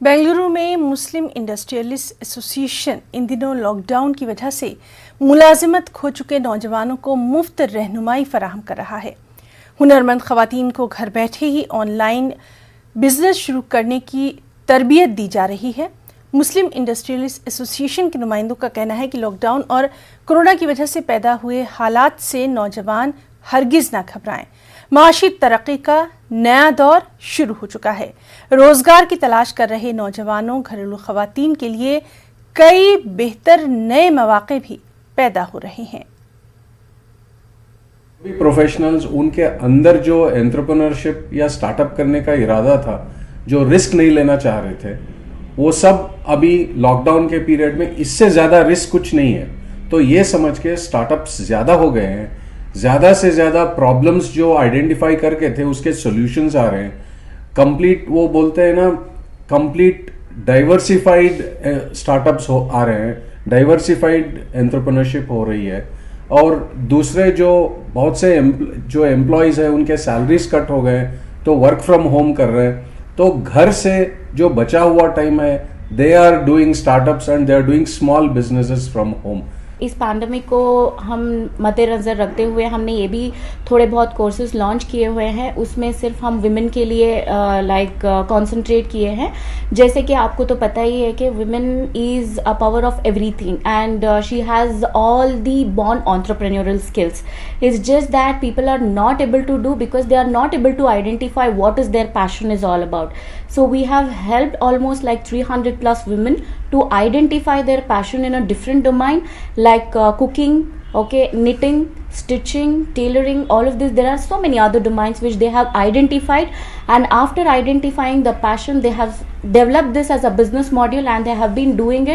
बेंगलुरु में मुस्लिम industrialist association in दिनों lockdown की वजह से मुलाजिमत खो चुके नौजवानों को मुफ्त रहनुमाई फराहम कर रहा है। हुनरमंद खवातीन को घर बैठे ही ऑनलाइन बिजनेस शुरू करने की तरबियत दी जा रही है। मुस्लिम इंडस्ट्रियलिस्ट एसोसिएशन के नुमाइंदों का कहना है कि लॉकडाउन और कोरोना की वजह से पैदा हुए हालात से नौजवान हरगिज ना घबराएं। माशी तरक्की का नया दौर शुरू हो चुका है। रोजगार की तलाश कर रहे नौजवानों, घरेलू खवातीन के लिए कई बेहतर नए मौके भी पैदा हो रहे हैं। प्रोफेशनल्स उनके अंदर जो एंटरप्रेन्योरशिप या स्टार्टअप करने का इरादा था, जो रिस्क नहीं लेना चाह रहे थे, वो सब अभी लॉकडाउन के पीरियड में इससे ज्यादा रिस्क कुछ नहीं है। तो ये समझ के स्टार्टअप्स ज्यादा हो गए हैं। ज्यादा से ज्यादा प्रॉब्लम्स जो आइडेंटिफाई करके थे उसके सॉल्यूशंस आ रहे हैं। कंप्लीट वो बोलते हैं ना, कंप्लीट डाइवर्सिफाइड स्टार्टअप्स आ रहे हैं, डाइवर्सिफाइड एंटरप्रेन्योरशिप हो रही है। और दूसरे जो बहुत से जो एम्प्लॉयज है उनके सैलरीज कट हो गए, तो वर्क फ्रॉम होम कर रहे हैं। तो घर से जो बचा हुआ टाइम है, they are doing startups and they are doing small businesses from home. इस पैंडमिक को हम मद्देनजर रखते हुए हमने ये भी थोड़े बहुत कोर्सेज लॉन्च किए हुए हैं। उसमें सिर्फ हम विमेन के लिए कंसंट्रेट किए हैं। जैसे कि आपको तो पता ही है कि women is a power of everything and she has all the born entrepreneurial skills. It's just that people are not able to do because they are not able to identify what is their passion is all about. So we have helped almost like 300 plus women to identify their passion in a different domain like cooking, okay, knitting, stitching, tailoring, all of this. There are so many other domains which they have identified, and after identifying the passion they have developed this as a business module and they have been doing it.